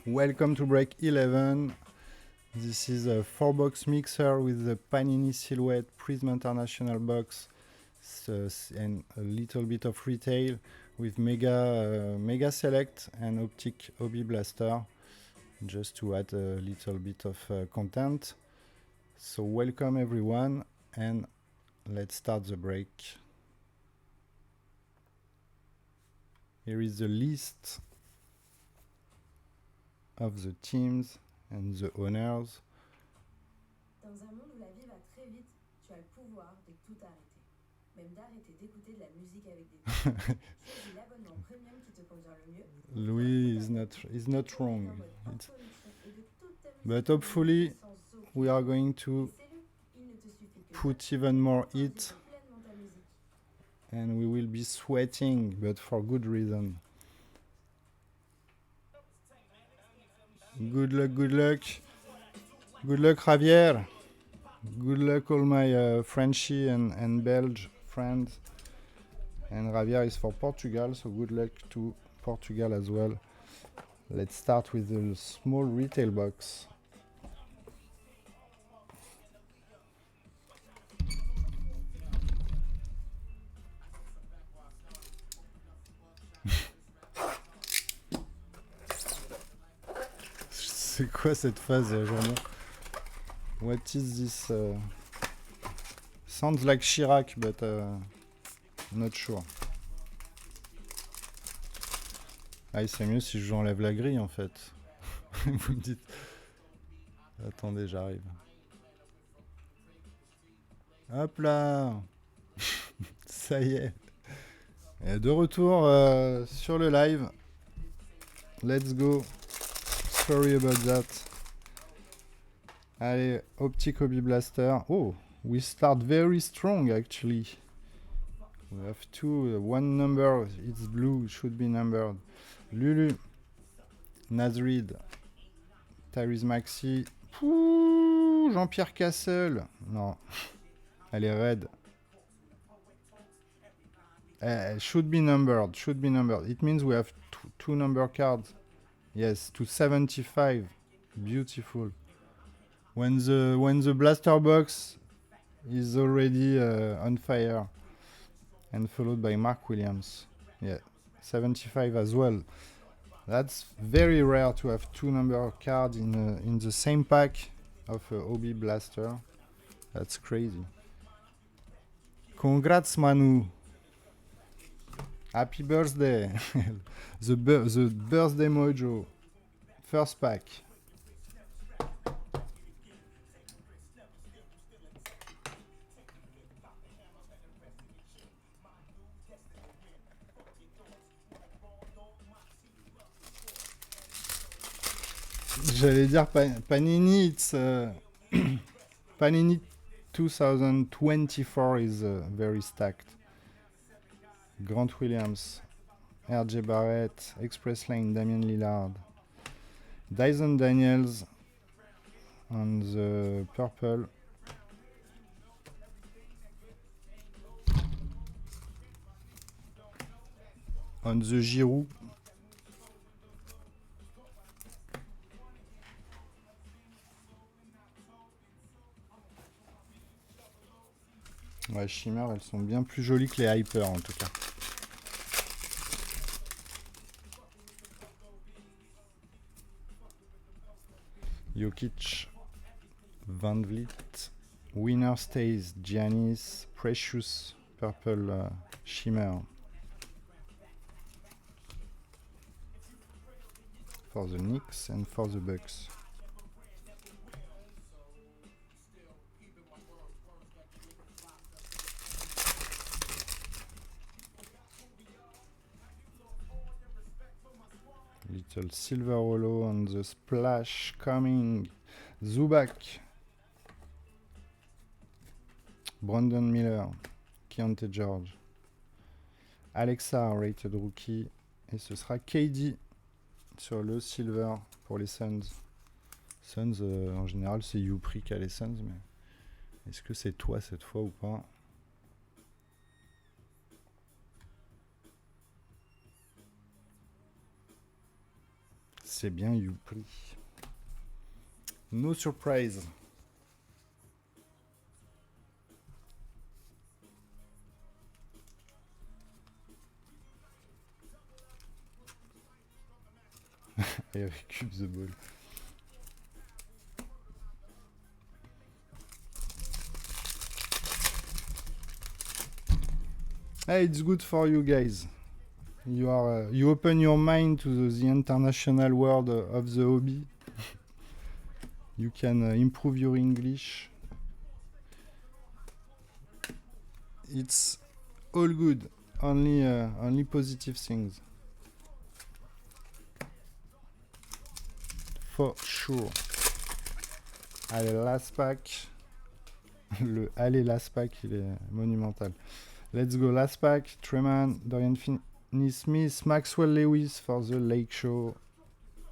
Welcome to break 11. This is a 4-box mixer with the Panini Silhouette Prism International box and a little bit of retail with Mega Select and Optic Hobby Blaster, just to add a little bit of content. So welcome everyone, and let's start the break. Here is the list of the teams and the owners. Dans un monde où la vie va très vite, tu as le pouvoir de tout arrêter. Même d'arrêter d'écouter de la musique avec des choisis l'abonnement premium qui te convient le mieux. Louis is not wrong. But hopefully we are going to put even more heat and we will be sweating, but for good reason. Good luck, good luck. Good luck, Javier. Good luck, all my Frenchy and Belge friends. And Javier is for Portugal, so good luck to Portugal as well. Let's start with a small retail box. C'est quoi cette phase, Jean? What is this? Sounds like Chirac, but not sure. Ah, c'est mieux si j'enlève la grille en fait. Vous me dites. Attendez, j'arrive. Hop là. Ça y est. Et de retour sur le live. Let's go. Sorry about that. Allez, Optic Hobby Blaster. Oh, we start very strong actually. We have two, one number, it's blue, should be numbered. Lulu, Nazrid, Tyrese Maxi. Pouh, Jean-Pierre Cassel. Non, elle est red. Should be numbered, should be numbered. It means we have two number cards. Yes, to 75. Beautiful. When the blaster box is already on fire, and followed by Mark Williams. Yeah, 75 as well. That's very rare to have two number cards in the same pack of a Hobby Blaster. That's crazy. Congrats, Manu. Happy birthday. the birthday mojo. First pack. J'allais dire Panini, it's Panini 2024 is very stacked. Grant Williams, R.J. Barrett, Express Lane, Damian Lillard, Dyson Daniels on the purple. On the Giroud. Ouais, Shimmer, elles sont bien plus jolies que les Hyper en tout cas. Jokic, Van Vliet, Winner Stays, Giannis, Precious, Purple Shimmer. For the Knicks and for the Bucks. Little silver hollow on the splash coming. Zubac. Brandon Miller. Keontae George. Alexa, rated rookie. Et ce sera KD sur le silver pour les Suns. Suns, en général, c'est Youpri qui a les Suns, mais est-ce que c'est toi cette fois ou pas? C'est bien Youpri. No surprise. Et récup the ball. Hey, it's good for you guys. You open your mind to the international world of the hobby. You can improve your English. It's all good. Only positive things. For sure. Allez, last pack. Last pack, il est monumental. Let's go, last pack. Treman, Dorian Finney-Smith, Maxwell Lewis for the Lake Show.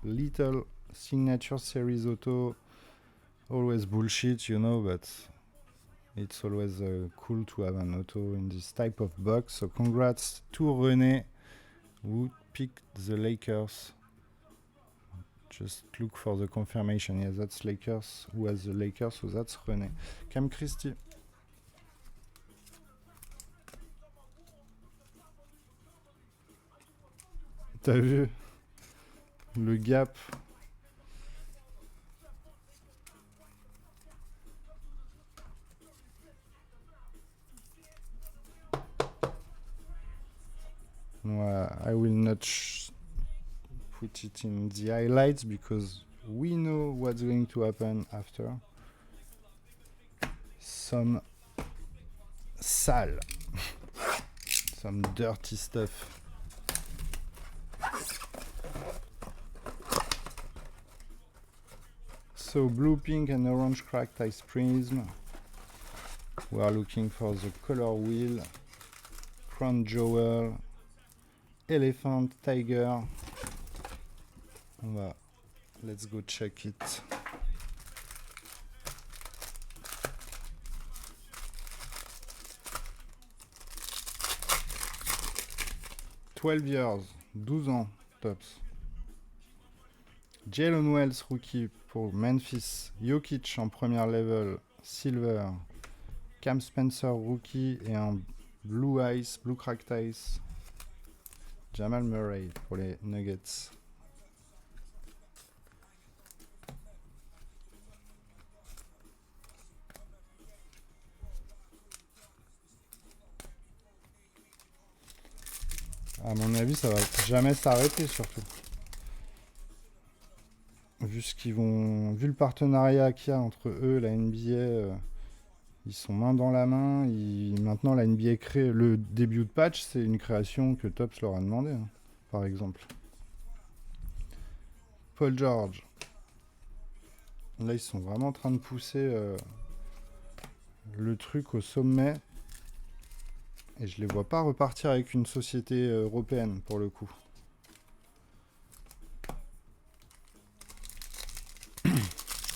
Little signature series auto. Always bullshit, you know, but it's always cool to have an auto in this type of box. So congrats to René, who picked the Lakers. Just look for the confirmation. Yeah, that's Lakers. Who has the Lakers? So that's René. Cam Christie. T'as vu le gap? I will not put it in the highlights because we know what's going to happen after. Some sale, some dirty stuff. So blue, pink and orange cracked ice prism. We are looking for the color wheel, crown jewel, elephant, tiger. Let's go check it. $12 years, 12 ans, tops. Jalen Wells, rookie pour Memphis. Jokic en première level, silver. Cam Spencer, rookie, et un blue ice, blue cracked ice. Jamal Murray pour les Nuggets. À mon avis, ça va jamais s'arrêter, surtout. Vu le partenariat qu'il y a entre eux, la NBA, ils sont main dans la main. Maintenant, la NBA crée le début de patch, c'est une création que Topps leur a demandé, hein, par exemple. Paul George. Là, ils sont vraiment en train de pousser le truc au sommet. Et je les vois pas repartir avec une société européenne, pour le coup.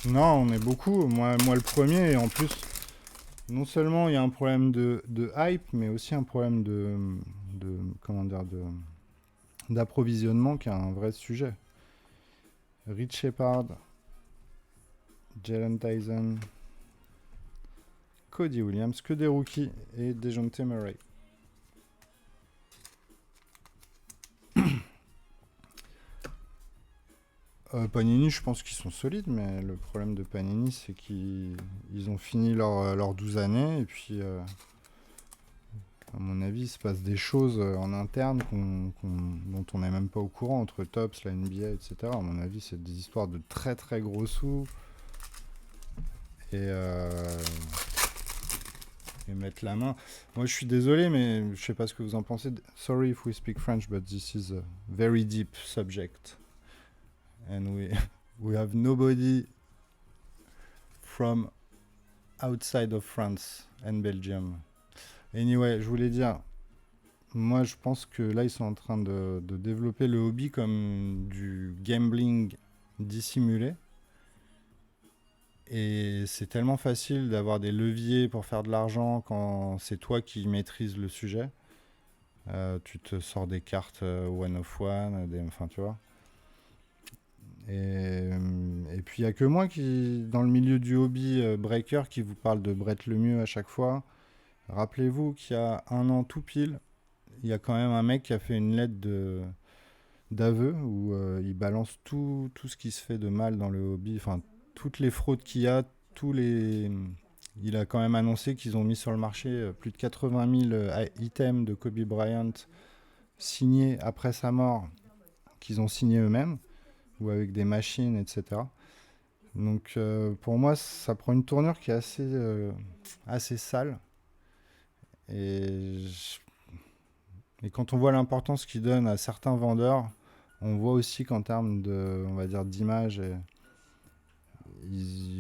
Non, on est beaucoup. Moi le premier. Et en plus, non seulement il y a un problème de hype, mais aussi un problème d'approvisionnement qui est un vrai sujet. Rich Shepard, Jalen Tyson, Cody Williams, que des rookies, et DeJounte Murray. Panini, je pense qu'ils sont solides, mais le problème de Panini, c'est qu'ils ont fini leurs 12 années, et puis, à mon avis, il se passe des choses en interne dont on n'est même pas au courant, entre Topps, la NBA, etc. À mon avis, c'est des histoires de très très gros sous, et mettre la main. Moi, je suis désolé, mais je sais pas ce que vous en pensez. Sorry if we speak French, but this is a very deep subject. And we have nobody from outside of France and Belgium. Anyway, je voulais dire, moi je pense que là ils sont en train de développer le hobby comme du gambling dissimulé. Et c'est tellement facile d'avoir des leviers pour faire de l'argent quand c'est toi qui maîtrises le sujet. Tu te sors des cartes one of one, enfin tu vois. Et puis il n'y a que moi qui, dans le milieu du hobby breaker, qui vous parle de Brett Lemieux à chaque fois. Rappelez-vous qu'il y a un an tout pile, il y a quand même un mec qui a fait une lettre d'aveu où il balance tout ce qui se fait de mal dans le hobby, enfin toutes les fraudes qu'il y a, tous les... Il a quand même annoncé qu'ils ont mis sur le marché plus de 80 000 items de Kobe Bryant signés après sa mort, qu'ils ont signés eux-mêmes, ou avec des machines, etc. Donc pour moi, ça prend une tournure qui est assez sale. Et, et quand on voit l'importance qu'ils donnent à certains vendeurs, on voit aussi qu'en termes de, on va dire, d'image,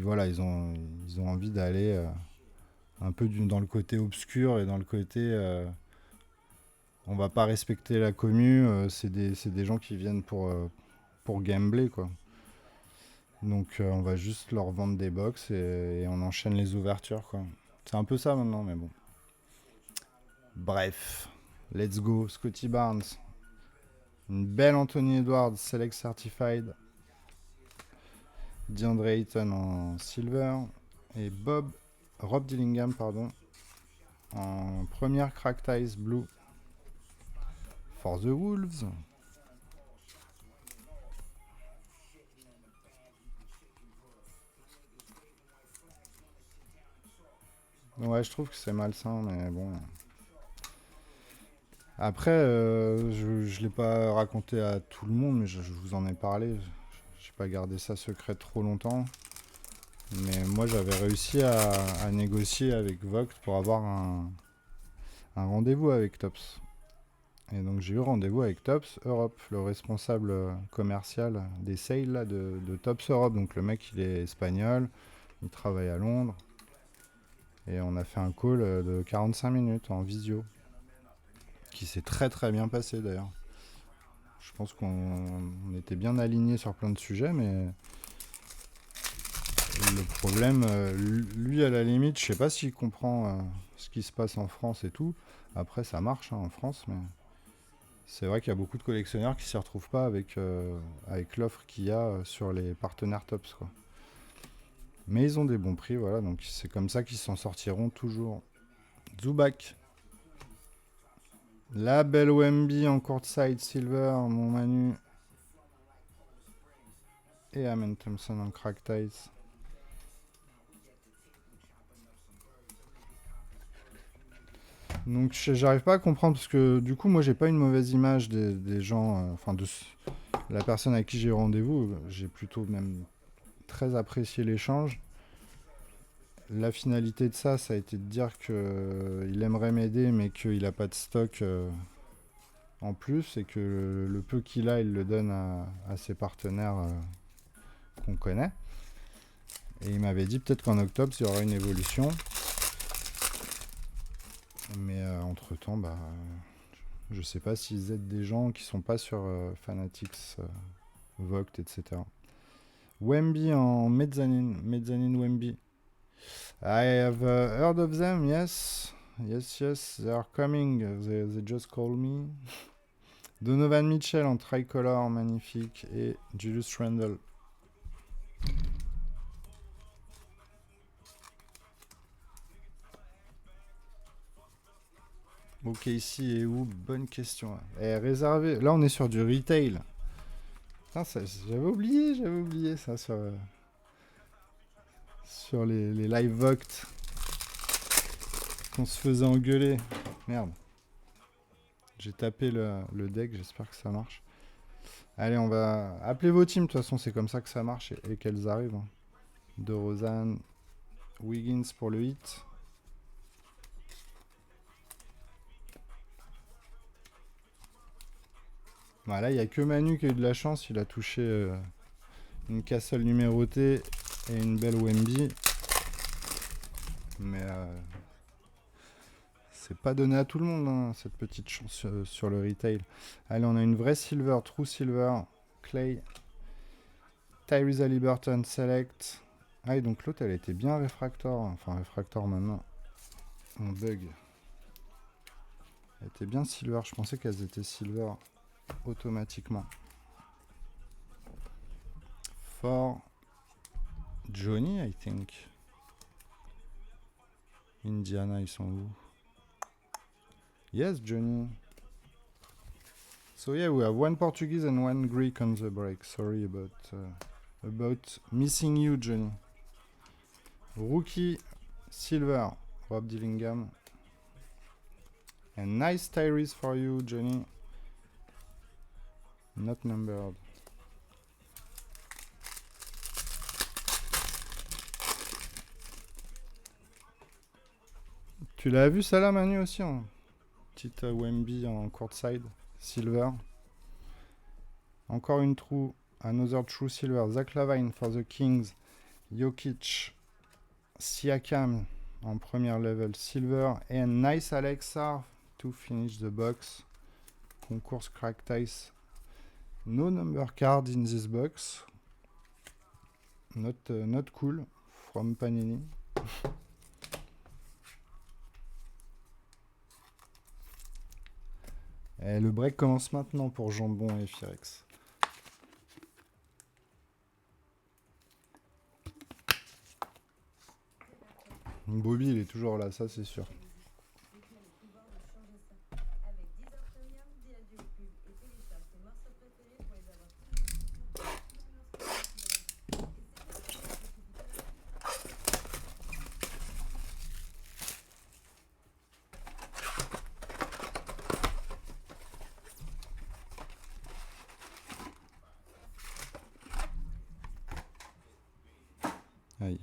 voilà, ils ont envie d'aller un peu dans le côté obscur et dans le côté on va pas respecter la commu, c'est des gens qui viennent pour gambler, quoi. Donc on va juste leur vendre des box et on enchaîne les ouvertures, quoi. C'est un peu ça maintenant, mais bon. Bref, let's go, Scotty Barnes. Une belle Anthony Edwards, Select Certified. DeAndre Ayton en silver. Et Rob Dillingham, pardon, en première Cracked Ice Blue. For the Wolves. Ouais, je trouve que c'est malsain, mais bon. Après, je ne l'ai pas raconté à tout le monde, mais je vous en ai parlé. J'ai pas gardé ça secret trop longtemps. Mais moi, j'avais réussi à négocier avec Vogt pour avoir un rendez-vous avec Tops. Et donc, j'ai eu rendez-vous avec Tops Europe, le responsable commercial des sales là, de Tops Europe. Donc, le mec, il est espagnol, il travaille à Londres. Et on a fait un call de 45 minutes en visio, qui s'est très très bien passé d'ailleurs. Je pense qu'on était bien alignés sur plein de sujets, mais le problème, lui à la limite, je sais pas s'il comprend ce qui se passe en France et tout. Après, ça marche en France, mais c'est vrai qu'il y a beaucoup de collectionneurs qui s'y retrouvent pas avec l'offre qu'il y a sur les partenaires Tops, quoi. Mais ils ont des bons prix, voilà, donc c'est comme ça qu'ils s'en sortiront toujours. Zubac. La belle Wemby en courtside silver, mon Manu. Et Amen Thompson en cracked ice. Donc j'arrive pas à comprendre parce que du coup moi j'ai pas une mauvaise image des gens, enfin de la personne avec qui j'ai rendez-vous, j'ai plutôt même très apprécié l'échange. La finalité de ça, ça a été de dire qu'il aimerait m'aider mais qu'il a pas de stock en plus et que le peu qu'il a il le donne à ses partenaires qu'on connaît. Et il m'avait dit peut-être qu'en octobre il y aura une évolution. Mais entre-temps, bah, je sais pas s'ils aident des gens qui sont pas sur Fanatics, Vogt, etc. Wemby en mezzanine Wemby. I have heard of them, yes. Yes, they are coming. They just called me. Donovan Mitchell en tricolore, magnifique. Et Julius Randle. Ok, ici et où? Bonne question. Et réservé. Là, on est sur du retail. Putain, j'avais oublié ça sur les live Voct qu'on se faisait engueuler. Merde. J'ai tapé le deck, j'espère que ça marche. Allez, on va appeler vos teams, de toute façon, c'est comme ça que ça marche et qu'elles arrivent. De Rosanne, Wiggins pour le hit. Voilà, il n'y a que Manu qui a eu de la chance, il a touché une Castle numérotée et une belle Wemby. Mais c'est pas donné à tout le monde, hein, cette petite chance sur le retail. Allez, on a une vraie silver, true silver, Clay, Tyrese Haliburton select. Ah, et donc l'autre, elle était bien réfractor. Enfin, réfractor maintenant. On bug. Elle était bien silver. Je pensais qu'elles étaient silver automatiquement. for Johnny, I think. Indiana, ils sont où? Yes, Johnny. So yeah, we have one Portuguese and one Greek on the break. Sorry about missing you, Johnny. Rookie, silver, Rob Dillingham. And nice Tyrese for you, Johnny. Not numbered. Tu l'as vu ça là, Manu, aussi hein? Petite Wemby en courtside, silver. Encore une true, another true silver. Zach LaVine for the Kings. Jokic, Siakam en première level silver. And nice Alexa to finish the box. Concourse crack dice. No number card in this box. Not cool from Panini. Et le break commence maintenant pour Jambon et Firex. Bobby, il est toujours là, ça c'est sûr. Aïe.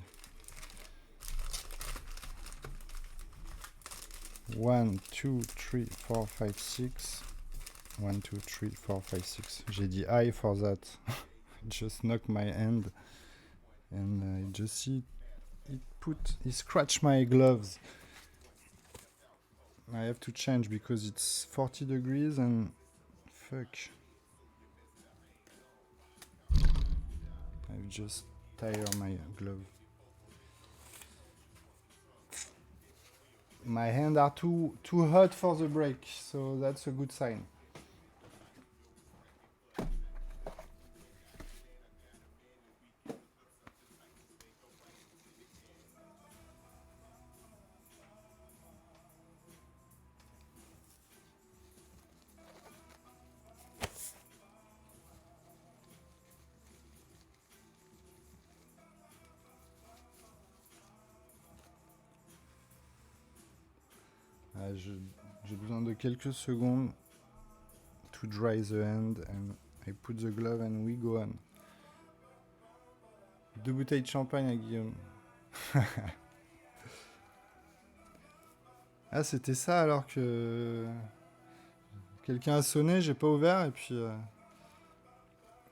1, 2, 3, 4, 5, 6. 1, 2, 3, 4, 5, 6. J'ai dit I for that. Just knock my hand. And I just see he scratched my gloves. I have to change because it's 40 degrees and fuck. I've just tired my glove. My hands are too hot for the break, so that's a good sign. J'ai besoin de quelques secondes to dry the hand and I put the glove and we go on. 2 bouteilles de champagne à Guillaume. Ah, c'était ça alors que quelqu'un a sonné, j'ai pas ouvert et puis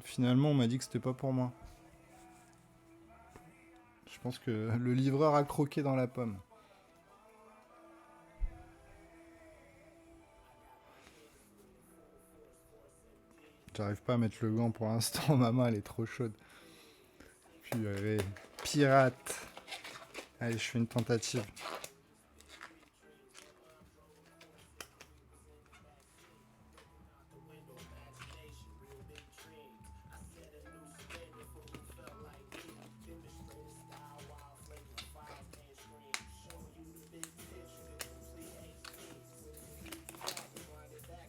finalement on m'a dit que c'était pas pour moi. Je pense que le livreur a croqué dans la pomme. J'arrive pas à mettre le gant pour l'instant, ma main elle est trop chaude. Puis allez, pirate. Allez, je fais une tentative.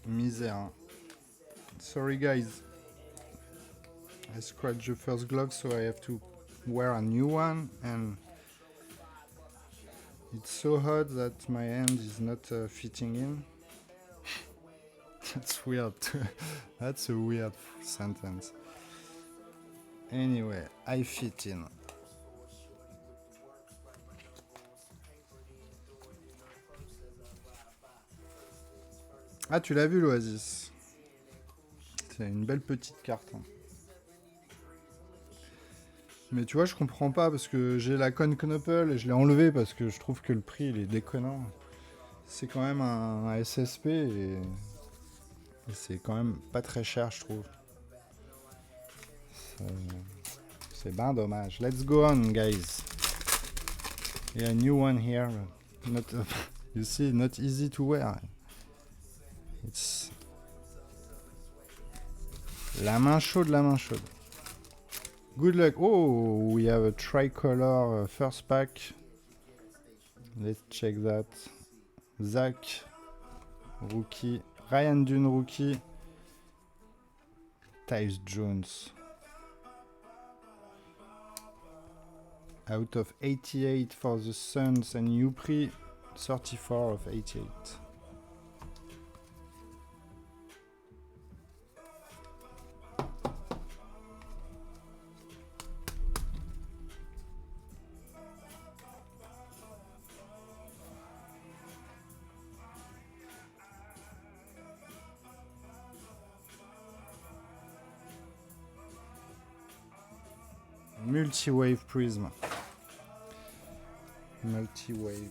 Misère. Hein. Sorry guys. I scratched the first glove, so I have to wear a new one, and it's so hot that my hand is not fitting in. That's weird. That's a weird sentence. Anyway, I fit in. Ah, tu l'as vu l'Oasis? C'est une belle petite carte. Hein. Mais tu vois, je comprends pas parce que j'ai la Con Knoppel et je l'ai enlevé parce que je trouve que le prix il est déconnant. C'est quand même un SSP et c'est quand même pas très cher, je trouve. C'est ben dommage. Let's go on, guys. Yeah, a new one here. Not, you see, not easy to wear. It's la main chaude, la main chaude. Good luck. Oh, we have a tricolor first pack. Let's check that. Zach, rookie. Ryan Dunn, rookie. Tyus Jones. Out of 88 for the Suns and Upri, 34 of 88. Multi-wave prism. Multi-wave.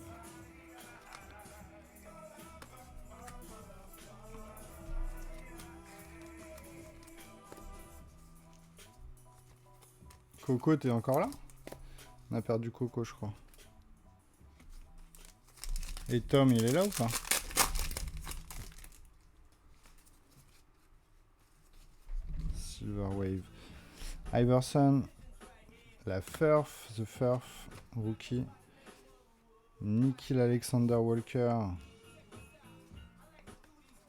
Coco, t'es encore là? On a perdu Coco, je crois. Et Tom, il est là ou pas? Silver Wave. Iverson. La Furf, The Furf, rookie. Nikhil Alexander Walker.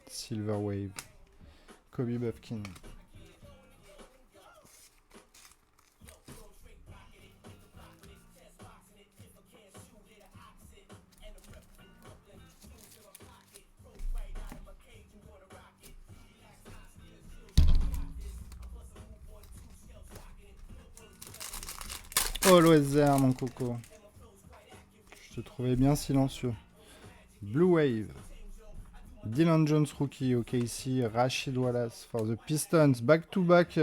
Silver Wave. Kobe Buffkin. Always there, mon coco. Je te trouvais bien silencieux. Blue Wave. Dylan Jones, rookie, OKC. Rashid Wallace for the Pistons. Back to back.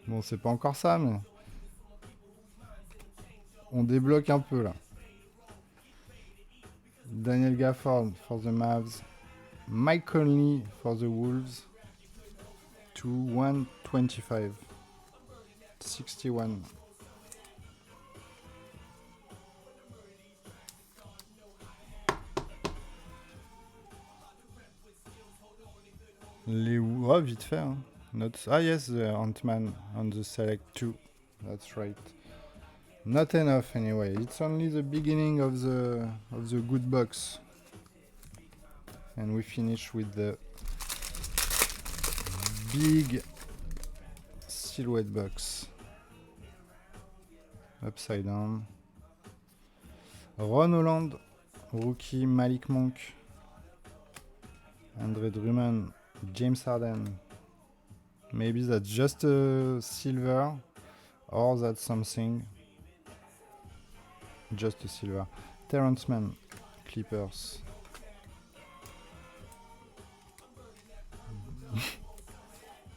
Bon, c'est pas encore ça, mais on débloque un peu là. Daniel Gafford for the Mavs. Mike Conley for the Wolves. To 125. 61. Les oh, vite fait. Hein. Ah yes, the Ant-Man on the Select 2. That's right. Not enough anyway. It's only the beginning of the good box. And we finish with the big silhouette box. Upside down. Ron Holland, rookie. Malik Monk. Andre Drummond. James Harden. Maybe that's just a silver or that's something. Just a silver. Terrence Mann, Clippers.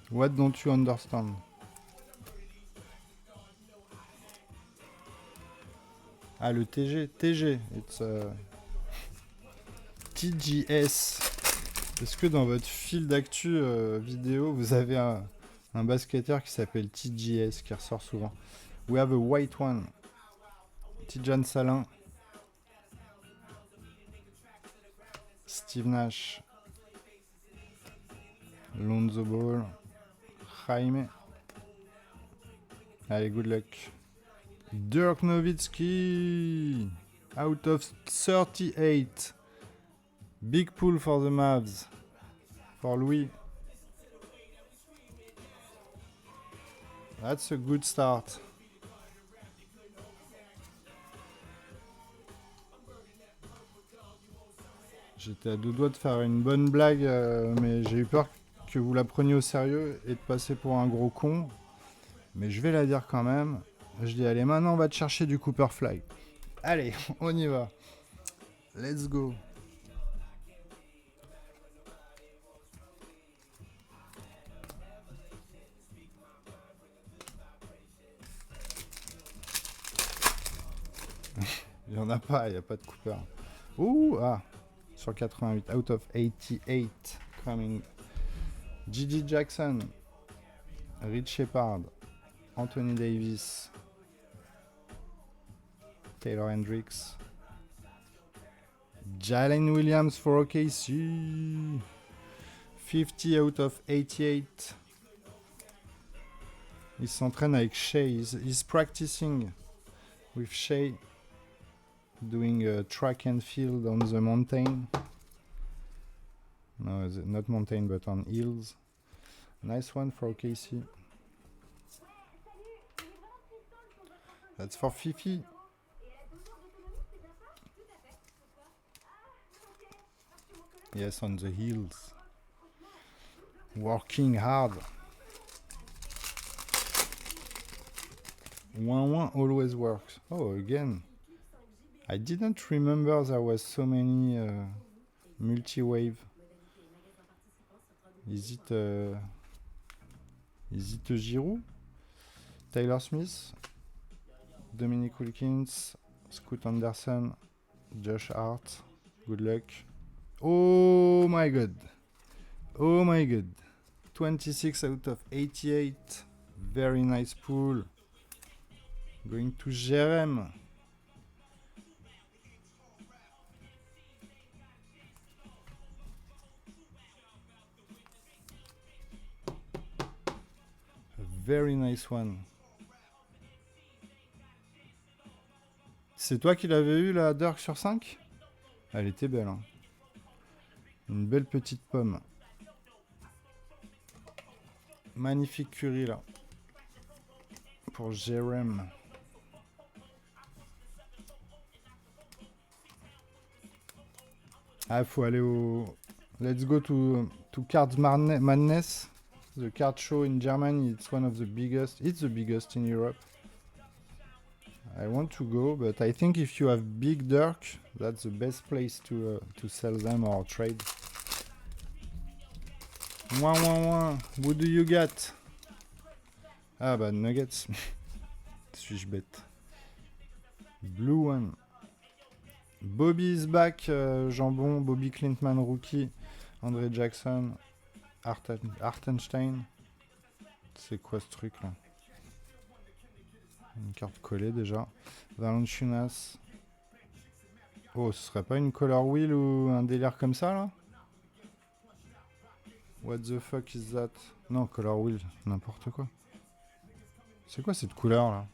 What don't you understand? Ah, le TG. TG. It's TGS. Est-ce que dans votre fil d'actu vidéo, vous avez un basketteur qui s'appelle TGS qui ressort souvent? We have a white one. Tidjane Salin. Steve Nash. Lonzo Ball. Jaime. Allez, good luck. Dirk Nowitzki. Out of 38. Big pull for the Mavs. For Louis. That's a good start. J'étais à deux doigts de faire une bonne blague, mais j'ai eu peur que vous la preniez au sérieux et de passer pour un gros con. Mais je vais la dire quand même. Je dis, allez, maintenant on va te chercher du Cooper Fly. Allez, on y va. Let's go. Il n'y en a pas, il n'y a pas de Cooper. Ouh, ah, sur 88, out of 88, coming. Gigi Jackson, Rich Shepard, Anthony Davis, Taylor Hendricks, Jalen Williams for OKC, 50 out of 88. Il s'entraîne avec Shay. He's practicing with Shay, doing a track and field on the mountain. No, not mountain, but on hills. Nice one for Casey. That's for Fifi. Yes, on the hills. Working hard. 1-1 always works. Oh, again. I didn't remember there was so many multi-wave. Is it Giroud? Taylor Smith? Dominic Wilkins? Scoot Anderson? Josh Hart? Good luck. Oh my god. Oh my god. 26 out of 88. Very nice pool. Going to Jerem. A very nice one. C'est toi qui l'avais eu la Dirk sur 5? Elle était belle. Hein. Une belle petite pomme. Magnifique curry là. Pour Jerem. Ah, faut aller au... Let's go to Cards Madness. The card show in Germany. It's one of the biggest. It's the biggest in Europe. I want to go, but I think if you have big Dirk, that's the best place to sell them or trade. What do you get? Ah bah Nuggets. Suis-je bête? Blue one. Bobby is back, Jambon, Bobby Clintman rookie, André Jackson, Hartenstein. C'est quoi ce truc là? Une carte collée déjà. Valanciunas. Oh, ce serait pas une color wheel ou un délire comme ça là? What the fuck is that? Non, color wheel, n'importe quoi. C'est quoi cette couleur là?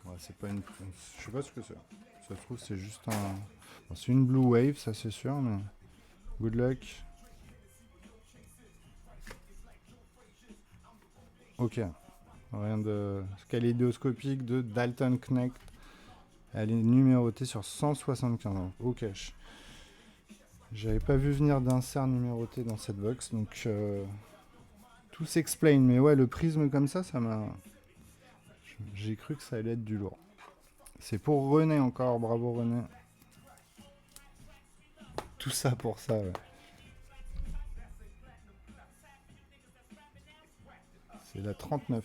Ouais, c'est pas une... Je sais pas ce que c'est. Ça se trouve c'est juste un... Bon, c'est une blue wave, ça c'est sûr, mais... Good luck. Ok. Rien de kaléidoscopique de Dalton Knecht. Elle est numérotée sur 175 ans. Ok. J'avais pas vu venir d'insert numéroté dans cette box, donc tout s'explain. Mais ouais, le prisme comme ça m'a... J'ai cru que ça allait être du lourd. C'est pour René encore, bravo René. Tout ça pour ça, ouais. C'est la 39.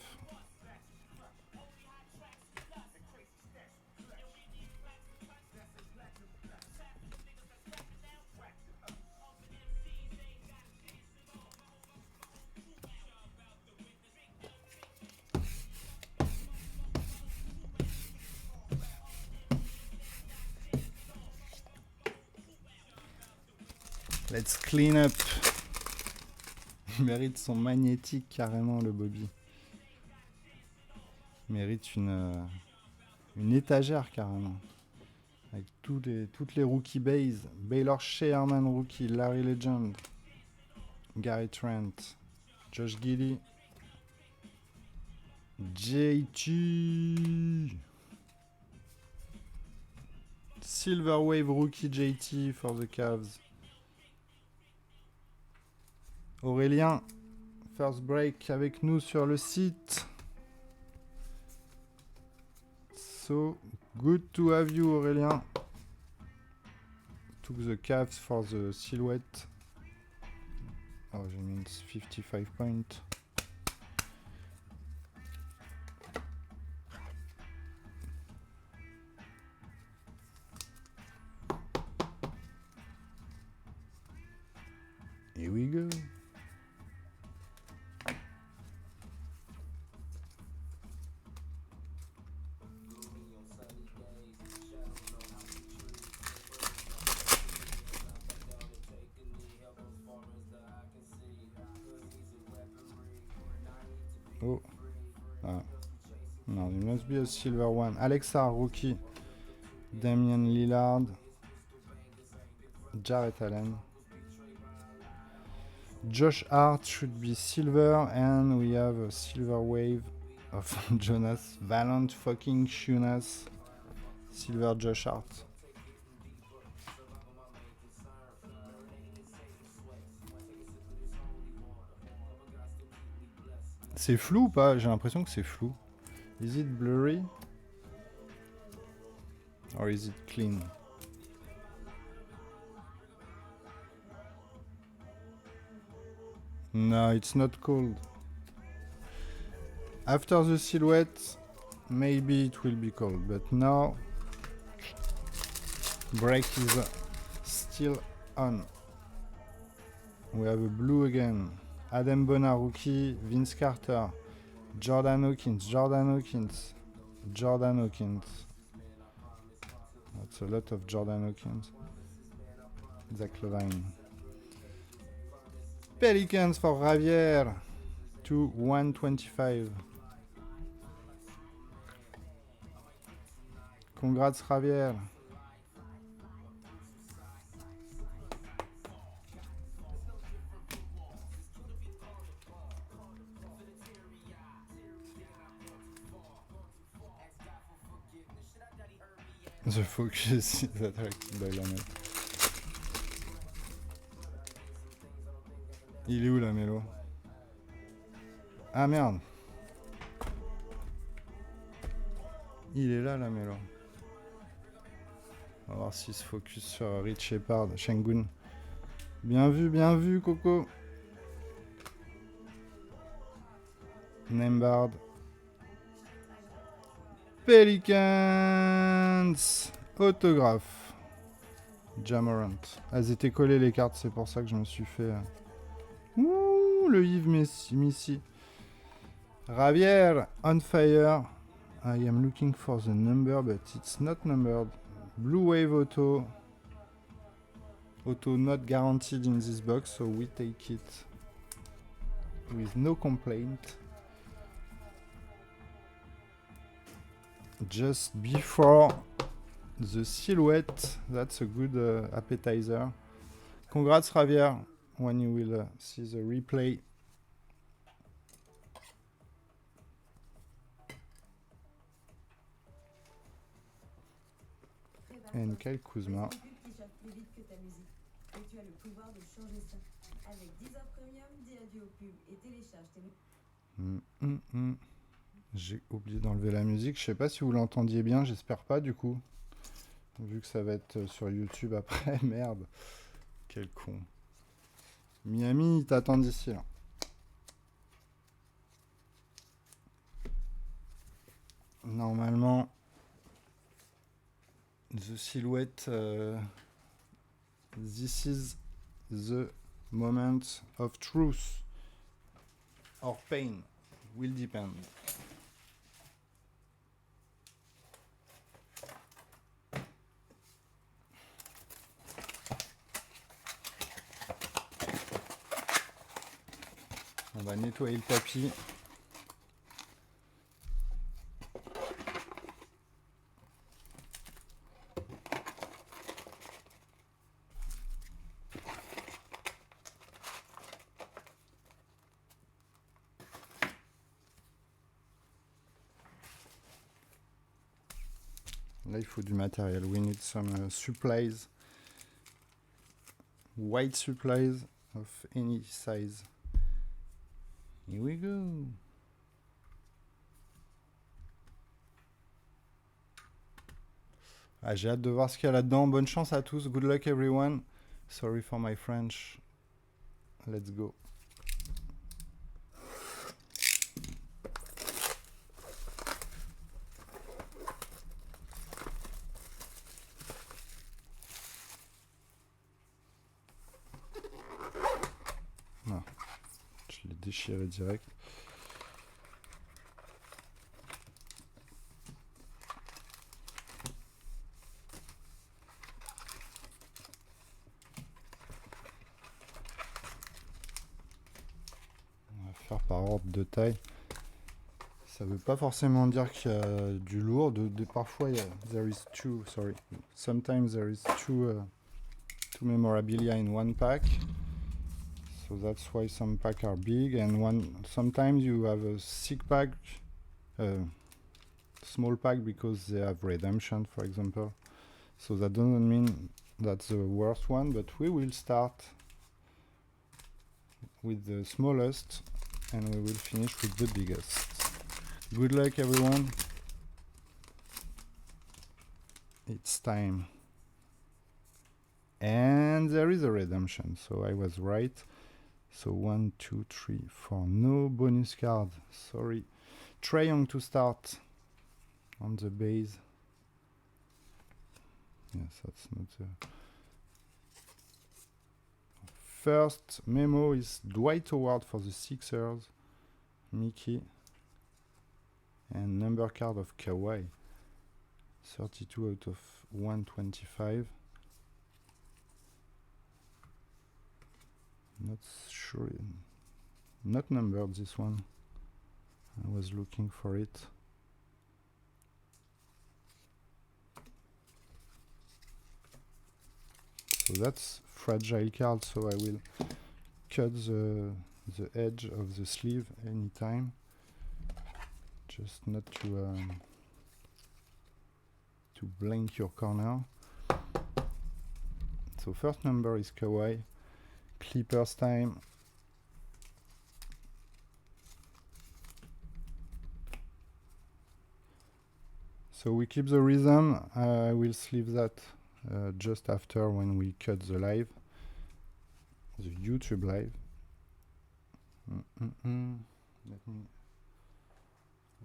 Let's clean up. Il mérite son magnétique carrément, le Bobby. Il mérite une étagère carrément. Avec toutes les rookie bases. Baylor Sherman rookie, Larry Legend, Gary Trent, Josh Giddey, JT, Silver Wave rookie JT for the Cavs. Aurélien, first break avec nous sur le site. So good to have you, Aurélien. Took the Cavs for the silhouette. Oh, je mean 55 points. Here we go. must be a silver one. Alexa, rookie. Damian Lillard. Jarrett Allen. Josh Hart should be silver, and we have a silver wave of Jonas Valent fucking Shunas. Silver Josh Hart. C'est flou ou pas? J'ai l'impression que c'est flou. Is it blurry? Or is it clean? No, it's not cold. After the silhouette, maybe it will be cold, but now break is still on. We have a blue again. Adam Bonner, rookie. Vince Carter. Jordan Hawkins. That's a lot of Jordan Hawkins. Zach Levine. Pelicans for Javier. To 125. Congrats, Javier. The focus is attracted by la Melo. Il est où la Melo? Ah merde. Il est là la Melo. On va voir s'il se focus sur Rich Shepard, Shengun. Bien vu Coco. Nembard. Pelicans. Autographe. Jamorant. Elles étaient collées les cartes, c'est pour ça que je me suis fait... Ouh, le Yves Missy. Javier, on fire. I am looking for the number, but it's not numbered. Blue Wave Auto. Auto not guaranteed in this box, so we take it with no complaint. Just before the silhouette, that's a good appetizer. Congrats, Javier, when you will see the replay. And Kyle Kuzma. Plus vite que ta musique. Et tu as le pouvoir de changer ça. Avec Deezer Premium, dis adieu aux pubs et télécharge tes... J'ai oublié d'enlever la musique. Je sais pas si vous l'entendiez bien, j'espère pas du coup. Vu que ça va être sur YouTube après. Merde. Quel con. Miami, il t'attend d'ici là. Normalement, the silhouette, this is the moment of truth or pain, will depend. On va nettoyer le tapis. Là, il faut du matériel. We need some supplies. White supplies of any size. Here we go. Ah, j'ai hâte de voir ce qu'il y a là-dedans. Bonne chance à tous. Good luck everyone. Sorry for my French. Let's go. Non. Je l'ai déchiré direct. On va faire par ordre de taille. Ça veut pas forcément dire qu'il y a du lourd. Parfois, there is two. Sorry. Sometimes there is two memorabilia in one pack. So that's why some packs are big, and sometimes you have a sick pack, small pack, because they have redemption, for example. So that doesn't mean that's the worst one, but we will start with the smallest and we will finish with the biggest. Good luck, everyone. It's time. And there is a redemption, so I was right. So 1, 2, 3, 4. No bonus card. Sorry. Trae Young to start on the base. Yes, that's not a... First memo is Dwight Howard for the Sixers. Mickey. And number card of Kawhi. 32 out of 125. Not sure. Not numbered, this one. I was looking for it. So that's fragile card, so I will cut the edge of the sleeve anytime. Just not to blank your corner. So first number is Kawhi. Clippers time. So we keep the rhythm. I will sleeve that just after when we cut the live, the YouTube live. Let me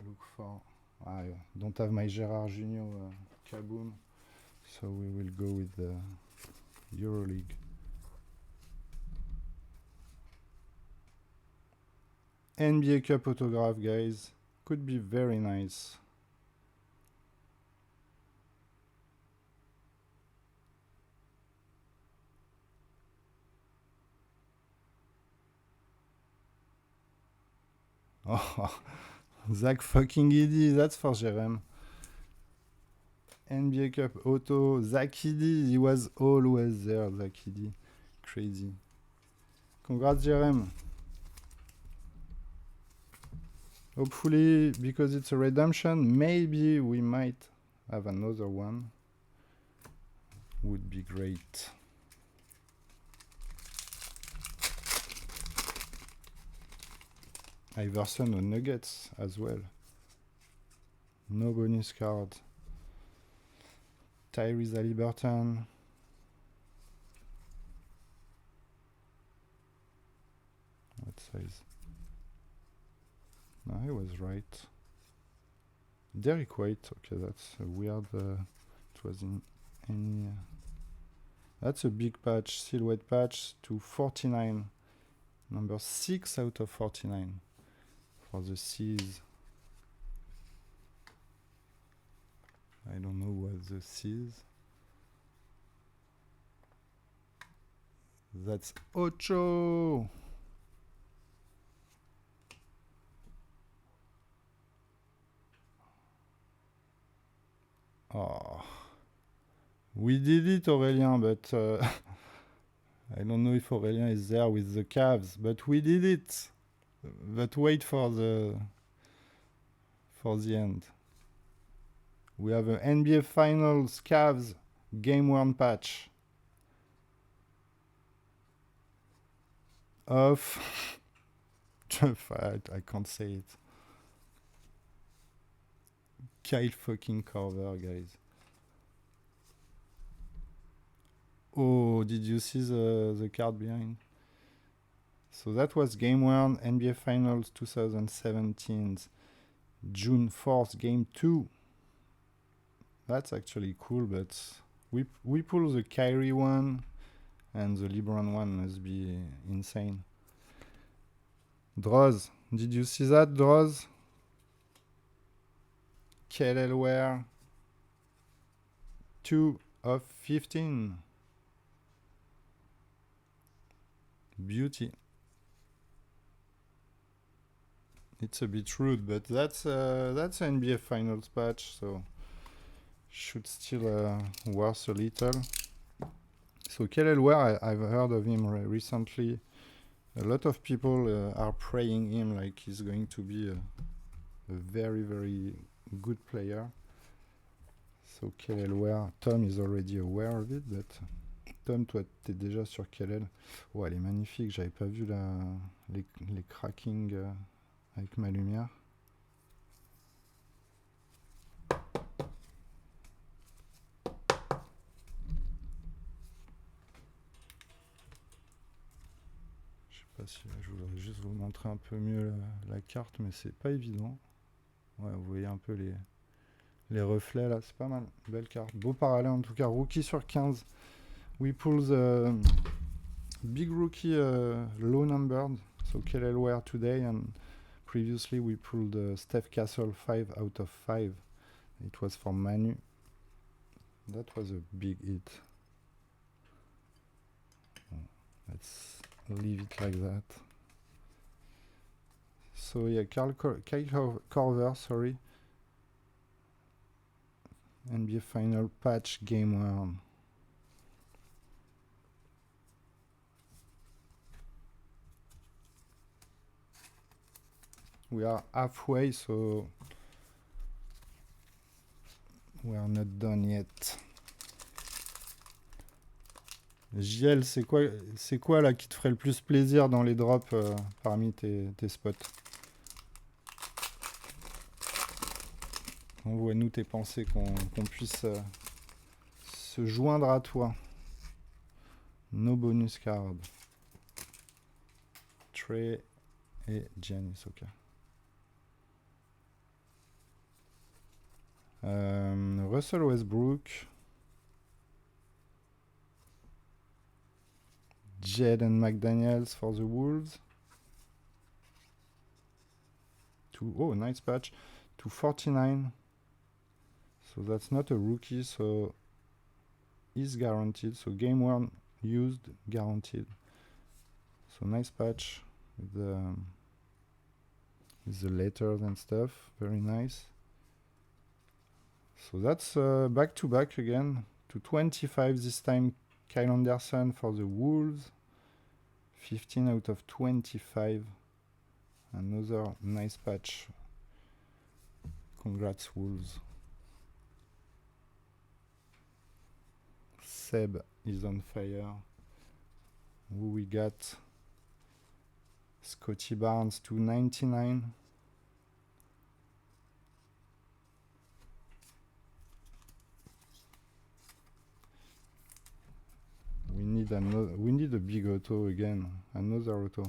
look for... I don't have my Gérard Junior Kaboom, so we will go with the EuroLeague. NBA Cup autograph, guys. Could be very nice. Oh, Zach fucking Edey, that's for Jerem. NBA Cup auto, Zach Edey, he was always there, Zach Edey. Crazy. Congrats, Jerem. Hopefully, because it's a redemption, maybe we might have another one. Would be great. Iverson on Nuggets as well. No bonus card. Tyrese Haliburton. What size? No, I was right. Derek White. Okay, that's a weird. It was in any. That's a big patch, silhouette patch to 49. Number 6 out of 49 for the C's. I don't know what the C's. That's Ocho. Oh. We did it, Aurélien, but I don't know if Aurélien is there with the Cavs, but we did it. But wait for the end. We have an NBA Finals Cavs Game 1 patch of I can't say it. Kyle fucking Korver, guys. Oh, did you see the card behind? So that was Game 1, NBA Finals 2017, June 4th, Game 2. That's actually cool, but we pull the Kyrie one, and the LeBron one must be insane. Droz, did you see that, Droz? Kelly Ware, 2 of 15. Beauty. It's a bit rude, but that's an NBA Finals patch, so should still worth a little. So Kelly Ware, I've heard of him recently. A lot of people are praising him like he's going to be a very, very good player. So Kelly Ware, Tom is already aware of it, but Tom, toi, t'es déjà sur Kelly. Oh, elle est magnifique, j'avais pas vu les crackings avec ma lumière. Je sais pas si je voudrais juste vous montrer un peu mieux la carte, mais c'est pas évident. Ouais, vous voyez un peu les reflets là, c'est pas mal. Belle carte. Beau parallèle en tout cas. Rookie sur 15. We pull the big rookie low numbered. So Kelly Ware today, and previously we pulled Steph Castle 5 out of 5. It was for Manu. That was a big hit. Let's leave it like that. So yeah, Kyle Korver, sorry. NBA Final patch game 1. We are halfway, so we are not done yet. JL, c'est quoi là qui te ferait le plus plaisir dans les drops parmi tes spots? Envoie-nous tes pensées, qu'on puisse se joindre à toi. No bonus card. Trey et Giannis, ok. Russell Westbrook. Jaden McDaniels for the Wolves. Oh, nice patch. 249. So that's not a rookie, so is guaranteed. So game 1 used, guaranteed. So nice patch with the letters and stuff. Very nice. So that's back to back again. 225 this time. Kyle Anderson for the Wolves. 15 out of 25. Another nice patch. Congrats, Wolves. Seb is on fire. Who we got? Scotty Barnes, 299. We need a big auto again. Another auto.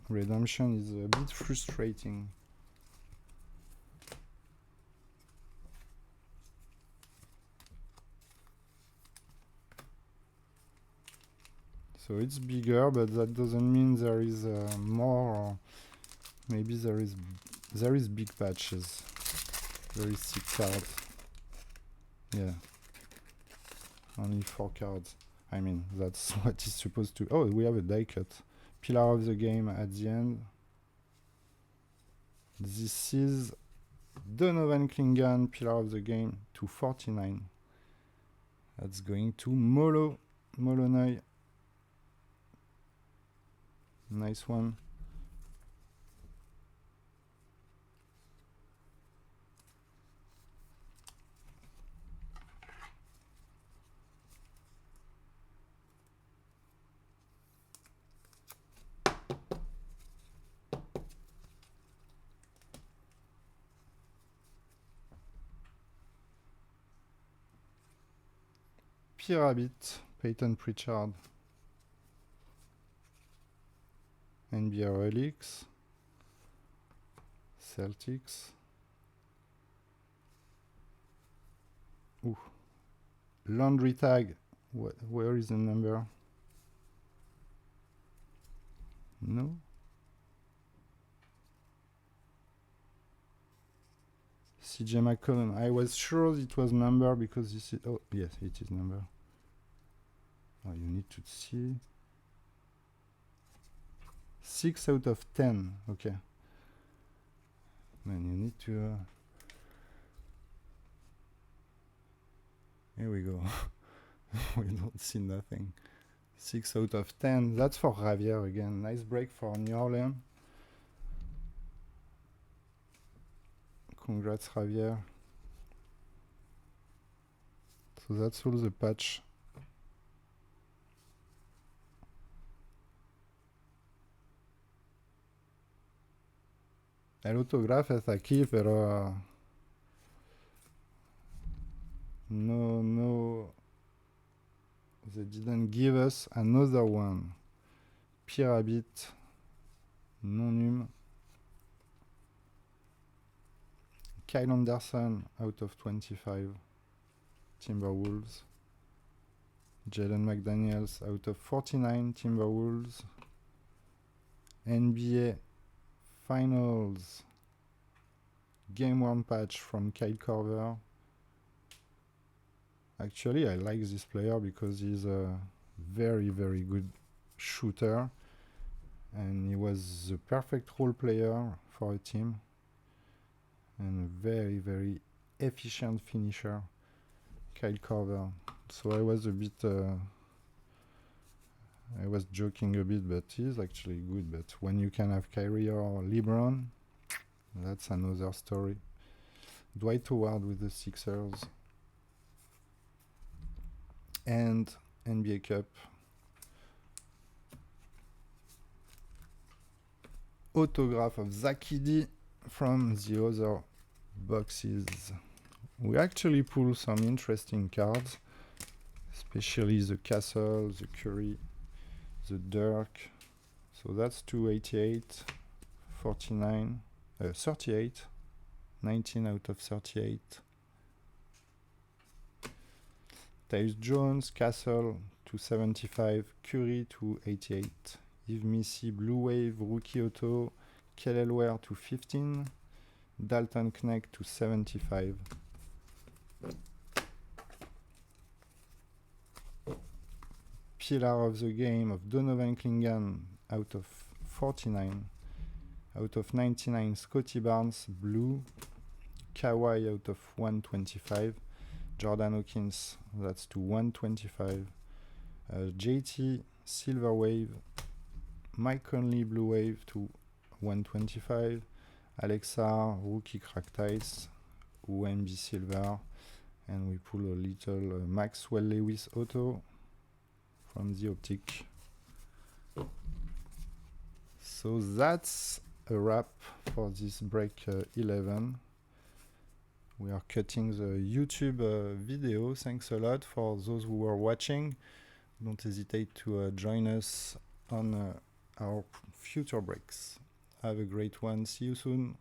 Redemption is a bit frustrating. So it's bigger, but that doesn't mean there is more, or maybe there is big patches. Very sick cards. Yeah. Only 4 cards. I mean, that's what it's supposed to. Oh, we have a die cut. Pillar of the game at the end. This is Donovan Klingon, Pillar of the game, 249. That's going to Moloney. Nice one. Pirabit, Peyton Pritchard. NBA Relics. Celtics. Ooh. Laundry tag. Where is the number? No. CJ McCollum. I was sure it was number because this is. Oh, yes, it is number. Oh, you need to see. 6 out of 10. Okay. Man, you need to... Here we go. We don't see nothing. 6 out of 10. That's for Javier again. Nice break for New Orleans. Congrats, Javier. So that's all the patch. El autograph está aquí, pero no, they didn't give us another one. Pyramid, non-num. Kyle Anderson out of 25, Timberwolves. Jalen McDaniels out of 49, Timberwolves. NBA Finals Game 1 patch from Kyle Korver. Actually, I like this player because he's a very, very good shooter. And he was the perfect role player for a team. And a very, very efficient finisher, Kyle Korver. So I was a bit... I was joking a bit, but he's actually good. But when you can have Kyrie or LeBron, that's another story. Dwight Howard with the Sixers. And NBA Cup. Autograph of Zach Edey from the other boxes. We actually pull some interesting cards, especially the Castle, the Curry, the Dirk. So that's 288, 49, 38, 19 out of 38. Tyus Jones, Castle, 275, Curry, 288. Yves Missy, Blue Wave, Rookie Auto, Kelly Ware, 215. Dalton Knecht, 275. Pillar of the Game of Donovan Clingan out of 49. Out of 99, Scotty Barnes, Blue. Kawhi out of 125. Jordan Hawkins, that's to 125. JT, Silver Wave. Mike Conley, Blue Wave to 125. Alexa, Rookie Cracked Ice. UMB Silver. And we pull a little Maxwell Lewis Auto from the Optic. So that's a wrap for this break 11. We are cutting the YouTube video. Thanks a lot for those who were watching. Don't hesitate to join us on our future breaks. Have a great one. See you soon.